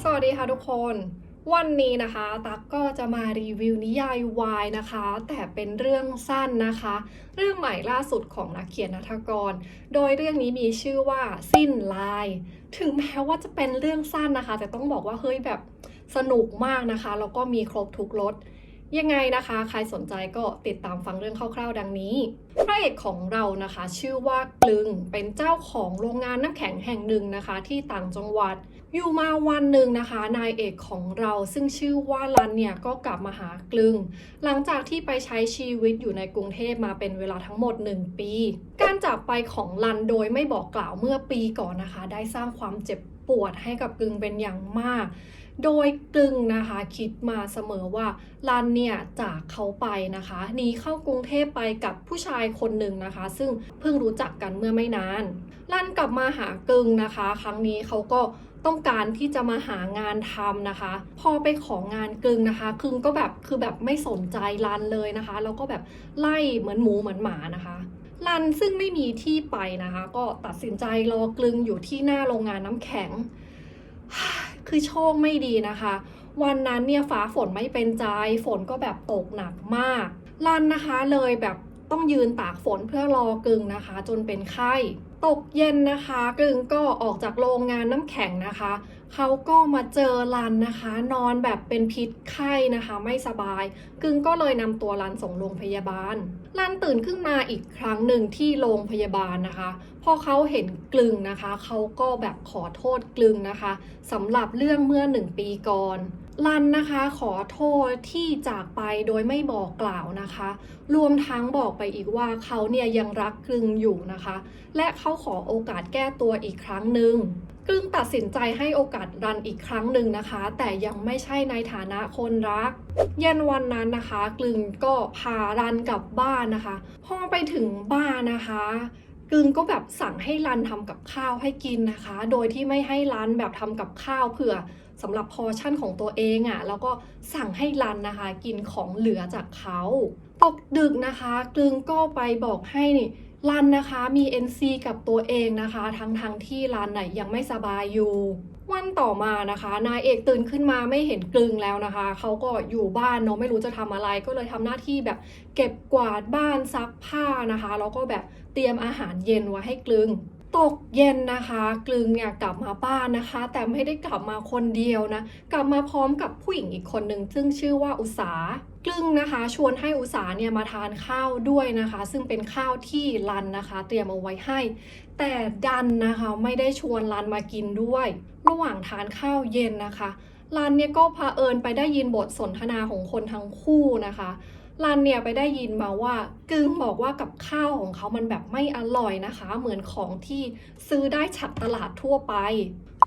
สวัสดีค่ะทุกคนวันนี้นะคะตั๊กก็จะมารีวิวนิยายวายนะคะแต่เป็นเรื่องสั้นนะคะเรื่องใหม่ล่าสุดของนักเขียนณัฐกรโดยเรื่องนี้มีชื่อว่าสิ้นลายถึงแม้ว่าจะเป็นเรื่องสั้นนะคะแต่ต้องบอกว่าเฮ้ยแบบสนุกมากนะคะแล้วก็มีครบทุกรสยังไงนะคะใครสนใจก็ติดตามฟังเรื่องคร่าวๆดังนี้พระเอกของเรานะคะชื่อว่ากลึงเป็นเจ้าของโรงงานน้ำแข็งแห่งหนึ่งนะคะที่ต่างจังหวัดอยู่มาวันหนึ่งนะคะนายเอกของเราซึ่งชื่อว่ารันเนี่ยก็กลับมาหากลึงหลังจากที่ไปใช้ชีวิตอยู่ในกรุงเทพมาเป็นเวลาทั้งหมด1 ปีการจากไปของรันโดยไม่บอกกล่าวเมื่อปีก่อนนะคะได้สร้างความเจ็บปวดให้กับกลึงเป็นอย่างมากโดยกลึงนะคะคิดมาเสมอว่ารันเนี่ยจากเขาไปนะคะหนีเข้ากรุงเทพไปกับผู้ชายคนหนึ่งนะคะซึ่งเพิ่งรู้จักกันเมื่อไม่นานรันกลับมาหากลึงนะคะครั้งนี้เขาก็ต้องการที่จะมาหางานทำนะคะพอไปของานกลึงนะคะกลึงก็แบบคือแบบไม่สนใจรันเลยนะคะแล้วก็แบบไล่เหมือนหมูเหมือนหมานะคะรันซึ่งไม่มีที่ไปนะคะก็ตัดสินใจรอกลึงอยู่ที่หน้าโรงงานน้ำแข็งคือโชคไม่ดีนะคะวันนั้นเนี่ยฟ้าฝนไม่เป็นใจฝนก็แบบตกหนักมากรันนะคะเลยแบบต้องยืนตากฝนเพื่อรอกลึงนะคะจนเป็นไข้ตกเย็นนะคะกลึงก็ออกจากโรงงานน้ำแข็งนะคะเขาก็มาเจอรันนะคะนอนแบบเป็นพิษไข้นะคะไม่สบายกลึงก็เลยนำตัวรันส่งโรงพยาบาลรันตื่นขึ้นมาอีกครั้งหนึ่งที่โรงพยาบาลนะคะพอเขาเห็นกลึงนะคะเขาก็แบบขอโทษกลึงนะคะสำหรับเรื่องเมื่อ1 ปีก่อนรันนะคะขอโทษที่จากไปโดยไม่บอกกล่าวนะคะรวมทั้งบอกไปอีกว่าเขาเนี่ยยังรักกลึงอยู่นะคะและเขาขอโอกาสแก้ตัวอีกครั้งหนึ่งกลึงตัดสินใจให้โอกาสรันอีกครั้งหนึ่งนะคะแต่ยังไม่ใช่ในฐานะคนรักเย็นวันนั้นนะคะกลึงก็พารันกลับบ้านนะคะพอไปถึงบ้านนะคะกลึงก็แบบสั่งให้รันทำกับข้าวให้กินนะคะโดยที่ไม่ให้รันแบบทำกับข้าวเผื่อสำหรับพอร์ชั่นของตัวเองอ่ะแล้วก็สั่งให้รันนะคะกินของเหลือจากเขาตกดึกนะคะกลึงก็ไปบอกให้รันนะคะมี NC กับตัวเองนะคะทั้งที่รันยังไม่สบายอยู่วันต่อมานะคะนายเอกตื่นขึ้นมาไม่เห็นกลึงแล้วนะคะเขาก็อยู่บ้านเนาะไม่รู้จะทำอะไรก็เลยทำหน้าที่แบบเก็บกวาดบ้านซักผ้านะคะแล้วก็แบบเตรียมอาหารเย็นไว้ให้กลึงตกเย็นนะคะกลึงเนี่ยกลับมาบ้านนะคะแต่ไม่ได้กลับมาคนเดียวนะกลับมาพร้อมกับผู้หญิงอีกคนหนึ่งซึ่งชื่อว่าอุษากลึงนะคะชวนให้อุษาเนี่ยมาทานข้าวด้วยนะคะซึ่งเป็นข้าวที่รันนะคะเตรียมเอาไว้ให้แต่ดันนะคะไม่ได้ชวนรันมากินด้วยระหว่างทานข้าวเย็นนะคะรันเนี่ยก็เผอิญไปได้ยินบทสนทนาของคนทั้งคู่นะคะรันเนี่ยไปได้ยินมาว่ากึงบอกว่ากับข้าวของเขามันแบบไม่อร่อยนะคะเหมือนของที่ซื้อได้จากตลาดทั่วไป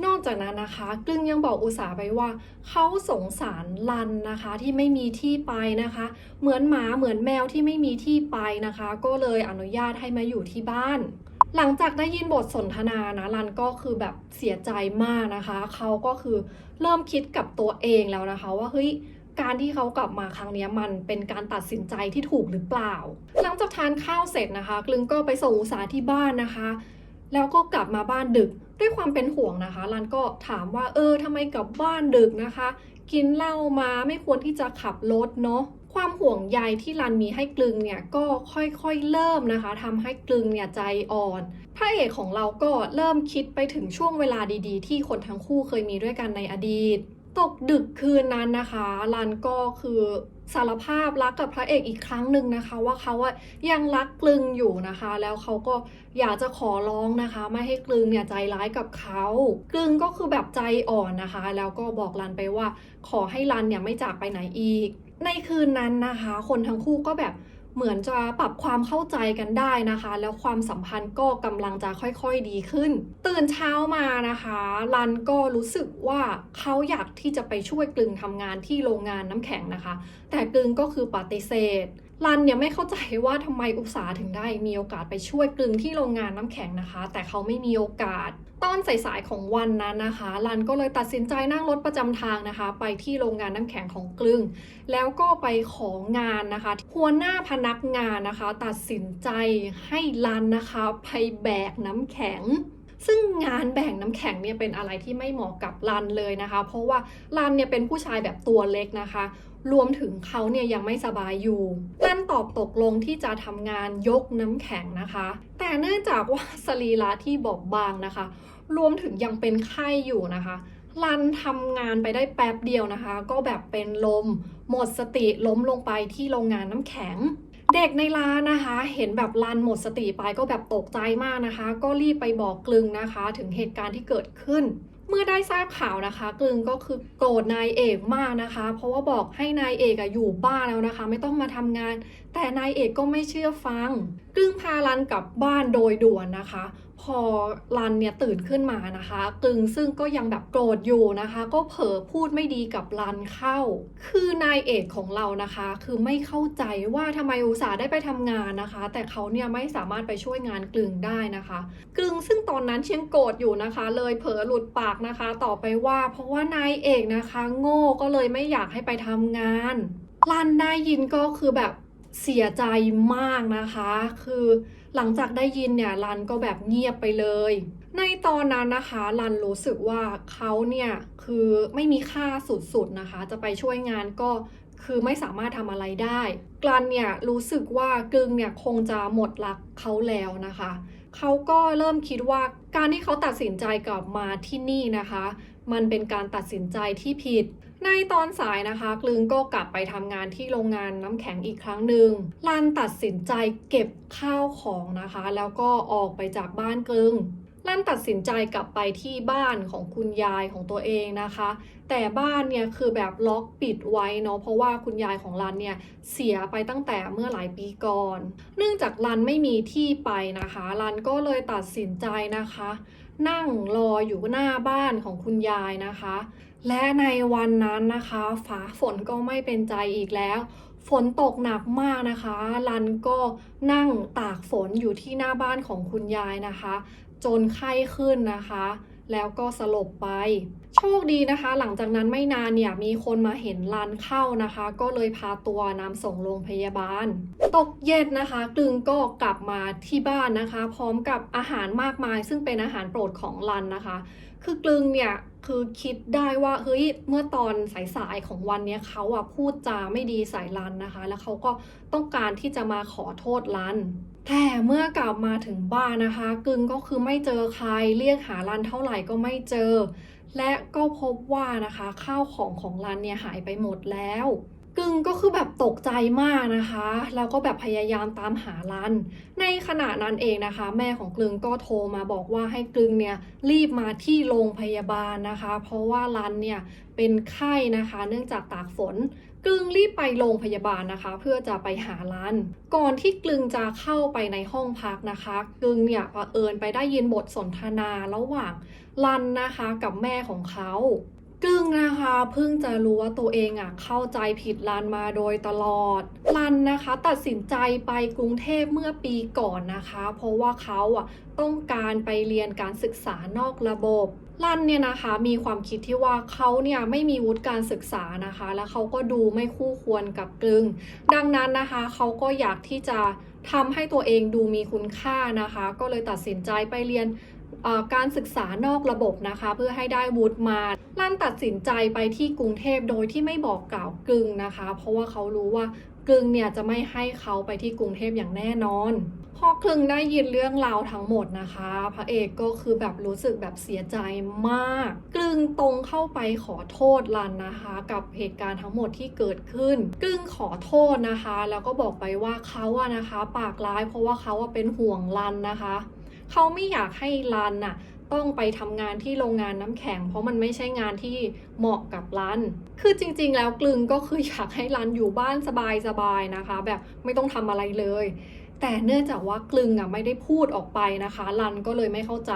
นอกจากนั้นนะคะกึงยังบอกอุษาไปว่าเขาสงสารรันนะคะที่ไม่มีที่ไปนะคะเหมือนหมาเหมือนแมวที่ไม่มีที่ไปนะคะก็เลยอนุญาตให้มาอยู่ที่บ้านหลังจากได้ยินบทสนทนานะรันก็คือแบบเสียใจมากนะคะเขาก็คือเริ่มคิดกับตัวเองแล้วนะคะว่าเฮ้ยการที่เขากลับมาครั้งนี้มันเป็นการตัดสินใจที่ถูกหรือเปล่าหลังจากทานข้าวเสร็จนะคะกลึงก็ไปส่งอุษาที่บ้านนะคะแล้วก็กลับมาบ้านดึกด้วยความเป็นห่วงนะคะรันก็ถามว่าทำไมกลับบ้านดึกนะคะกินเหล้ามาไม่ควรที่จะขับรถเนาะความห่วงใยที่รันมีให้กลึงเนี่ยก็ค่อยๆเริ่มนะคะทำให้กลึงเนี่ยใจอ่อนพระเอกของเราก็เริ่มคิดไปถึงช่วงเวลาดีๆที่คนทั้งคู่เคยมีด้วยกันในอดีตตกดึกคืนนั้นนะคะรันก็คือสารภาพรักกับพระเอกอีกครั้งหนึ่งนะคะว่าเขายังรักกลึงอยู่นะคะแล้วเขาก็อยากจะขอร้องนะคะไม่ให้กลึงเนี่ยใจร้ายกับเขากลึงก็คือแบบใจอ่อนนะคะแล้วก็บอกรันไปว่าขอให้รันเนี่ยไม่จากไปไหนอีกในคืนนั้นนะคะคนทั้งคู่ก็แบบเหมือนจะปรับความเข้าใจกันได้นะคะแล้วความสัมพันธ์ก็กำลังจะค่อยๆดีขึ้นตื่นเช้ามานะคะรันก็รู้สึกว่าเขาอยากที่จะไปช่วยกลึงทำงานที่โรงงานน้ำแข็งนะคะแต่กลึงก็คือปฏิเสธรันเนี่ยไม่เข้าใจว่าทำไมอุษาถึงได้มีโอกาสไปช่วยกลึงที่โรงงานน้ำแข็งนะคะแต่เขาไม่มีโอกาสตอนสายๆของวันนั้นนะคะรันก็เลยตัดสินใจนั่งรถประจำทางนะคะไปที่โรงงานน้ำแข็งของกลึงแล้วก็ไปของานนะคะหัวหน้าพนักงานนะคะตัดสินใจให้รันนะคะไปแบกน้ำแข็ง ซึ่งงานแบ่งน้ำแข็งเนี่ยเป็นอะไรที่ไม่เหมาะกับรันเลยนะคะเพราะว่ารันเนี่ยเป็นผู้ชายแบบตัวเล็กนะคะรวมถึงเขาเนี่ยยังไม่สบายอยู่รันตอบตกลงที่จะทำงานยกน้ำแข็งนะคะแต่เนื่องจากว่าสรีระที่บอบบางนะคะรวมถึงยังเป็นไข้อยู่นะคะรันทำงานไปได้แป๊บเดียวนะคะก็แบบเป็นลมหมดสติล้มลงไปที่โรงงานน้ำแข็งเด็กในร้านนะคะเห็นแบบรันหมดสติไปก็แบบตกใจมากนะคะก็รีบไปบอกกลึงนะคะถึงเหตุการณ์ที่เกิดขึ้นเมื่อได้ทราบข่าวนะคะกลึงก็คือโกรธนายเอกมากนะคะเพราะว่าบอกให้นายเอกอยู่บ้านแล้วนะคะไม่ต้องมาทำงานแต่นายเอกก็ไม่เชื่อฟังกลึงพารันกลับบ้านโดยด่วนนะคะพอรันเนี่ยตื่นขึ้นมานะคะกลึงซึ่งก็ยังแบบโกรธอยู่นะคะก็เผลอพูดไม่ดีกับรันเข้าคือนายเอกของเรานะคะคือไม่เข้าใจว่าทำไมอุตส่าห์ได้ไปทำงานนะคะแต่เขาเนี่ยไม่สามารถไปช่วยงานกลึงได้นะคะกลึงซึ่งตอนนั้นยังโกรธอยู่นะคะเลยเผลอหลุดปากนะคะต่อไปว่าเพราะว่านายเอกนะคะโง่ก็เลยไม่อยากให้ไปทำงานรันได้ยินก็คือแบบเสียใจมากนะคะคือหลังจากได้ยินเนี่ยรันก็แบบเงียบไปเลยในตอนนั้นนะคะรันรู้สึกว่าเขาเนี่ยคือไม่มีค่าสุดๆนะคะจะไปช่วยงานก็คือไม่สามารถทำอะไรได้รันเนี่ยรู้สึกว่ากลึงเนี่ยคงจะหมดรักเขาแล้วนะคะเขาก็เริ่มคิดว่าการที่เขาตัดสินใจกลับมาที่นี่นะคะมันเป็นการตัดสินใจที่ผิดในตอนสายนะคะกลึงก็กลับไปทำงานที่โรงงานน้ำแข็งอีกครั้งหนึ่งรันตัดสินใจเก็บข้าวของนะคะแล้วก็ออกไปจากบ้านกลึงรันตัดสินใจกลับไปที่บ้านของคุณยายของตัวเองนะคะแต่บ้านเนี่ยคือแบบล็อกปิดไว้เนาะเพราะว่าคุณยายของรันเนี่ยเสียไปตั้งแต่เมื่อหลายปีก่อนเนื่องจากรันไม่มีที่ไปนะคะรันก็เลยตัดสินใจนะคะนั่งรออยู่หน้าบ้านของคุณยายนะคะและในวันนั้นนะคะฟ้าฝนก็ไม่เป็นใจอีกแล้วฝนตกหนักมากนะคะรันก็นั่งตากฝนอยู่ที่หน้าบ้านของคุณยายนะคะจนไข้ขึ้นนะคะแล้วก็สลบไปโชคดีนะคะหลังจากนั้นไม่นานเนี่ยมีคนมาเห็นรันเข้านะคะก็เลยพาตัวนำส่งโรงพยาบาลตกเย็นนะคะกลึงก็กลับมาที่บ้านนะคะพร้อมกับอาหารมากมายซึ่งเป็นอาหารโปรดของรันนะคะคือกลึงเนี่ยคือคิดได้ว่าเฮ้ยเมื่อตอนสายๆของวันนี้เขาพูดจาไม่ดีใส่รันนะคะแล้วเขาก็ต้องการที่จะมาขอโทษรันแต่เมื่อกลับมาถึงบ้านนะคะกลึงก็คือไม่เจอใครเรียกหารันเท่าไหร่ก็ไม่เจอและก็พบว่านะคะข้าวของรันเนี่ยหายไปหมดแล้วกึงก็คือแบบตกใจมากนะคะแล้วก็แบบพยายามตามหารันในขณะนั้นเองนะคะแม่ของกลึงก็โทรมาบอกว่าให้กลึงเนี่ยรีบมาที่โรงพยาบาลนะคะเพราะว่ารันเนี่ยเป็นไข้นะคะเนื่องจากตากฝนกลึงรีบไปโรงพยาบาลนะคะเพื่อจะไปหารันก่อนที่กลึงจะเข้าไปในห้องพักนะคะกลึงเนี่ยเผอิญไปได้ยินบทสนทนาระหว่างรันนะคะกับแม่ของเขากลึงนะคะเพิ่งจะรู้ว่าตัวเองเข้าใจผิดรันมาโดยตลอดรันนะคะตัดสินใจไปกรุงเทพเมื่อปีก่อนนะคะเพราะว่าเขาต้องการไปเรียนการศึกษานอกระบบรันเนี่ยนะคะมีความคิดที่ว่าเขาเนี่ยไม่มีวุฒิการศึกษานะคะแล้วเขาก็ดูไม่คู่ควรกับกลึงดังนั้นนะคะเขาก็อยากที่จะทำให้ตัวเองดูมีคุณค่านะคะก็เลยตัดสินใจไปเรียนการศึกษานอกระบบนะคะเพื่อให้ได้วุฒิมารันตัดสินใจไปที่กรุงเทพโดยที่ไม่บอกกล่าวกลึงนะคะเพราะว่าเขารู้ว่ากลึงเนี่ยจะไม่ให้เขาไปที่กรุงเทพอย่างแน่นอนพอกลึงได้ยินเรื่องราวทั้งหมดนะคะพระเอกก็คือแบบรู้สึกแบบเสียใจมากกลึงตรงเข้าไปขอโทษรันนะคะกับเหตุการณ์ทั้งหมดที่เกิดขึ้นกลึงขอโทษนะคะแล้วก็บอกไปว่าเขานะคะปากร้ายเพราะว่าเขาเป็นห่วงรันนะคะเขาไม่อยากให้รันต้องไปทำงานที่โรงงานน้ำแข็งเพราะมันไม่ใช่งานที่เหมาะกับรันคือจริงๆแล้วกลึงก็คืออยากให้รันอยู่บ้านสบายๆนะคะแบบไม่ต้องทำอะไรเลยแต่เนื่องจากว่ากลึงไม่ได้พูดออกไปนะคะรันก็เลยไม่เข้าใจ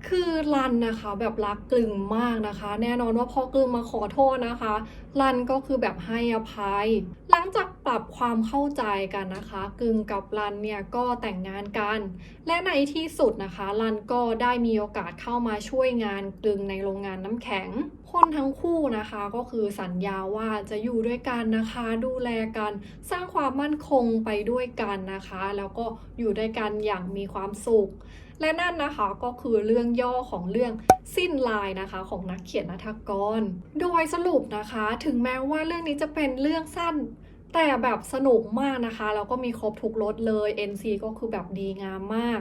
คือรันนะคะแบบรักกลึงมากนะคะแน่นอนว่าพอกลึงมาขอโทษนะคะรันก็คือแบบให้อภัยหลังจากปรับความเข้าใจกันนะคะกลึงกับรันเนี่ยก็แต่งงานกันและในที่สุดนะคะรันก็ได้มีโอกาสเข้ามาช่วยงานกลึงในโรงงานน้ำแข็งคนทั้งคู่นะคะก็คือสัญญาว่าจะอยู่ด้วยกันนะคะดูแลกันสร้างความมั่นคงไปด้วยกันนะคะแล้วก็อยู่ด้วยกันอย่างมีความสุข และนั่นนะคะก็คือเรื่องย่อของเรื่องสิ้นลายนะคะของนักเขียนณัฐกรโดยสรุปนะคะถึงแม้ว่าเรื่องนี้จะเป็นเรื่องสั้นแต่แบบสนุกมากนะคะแล้วก็มีครบทุกรสเลย NC ก็คือแบบดีงามมาก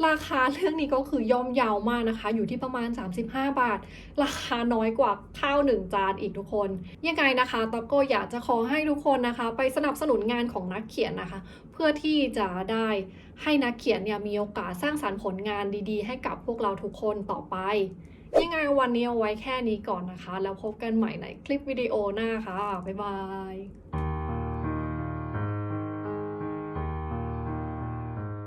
ราคาเรื่องนี้ก็คือย่อมเยาวมากนะคะอยู่ที่ประมาณ35 บาทราคาน้อยกว่าข้าว1 จานอีกทุกคนยังไงนะคะตะโก็อยากจะขอให้ทุกคนนะคะไปสนับสนุนงานของนักเขียนนะคะเพื่อที่จะได้ให้นักเขียนเนี่ยมีโอกาสสร้างสรรค์ผลงานดีๆให้กับพวกเราทุกคนต่อไปยังไงวันนี้เอาไว้แค่นี้ก่อนนะคะแล้วพบกันใหม่ในคลิปวิดีโอหน้าค่ะบ๊ายบาย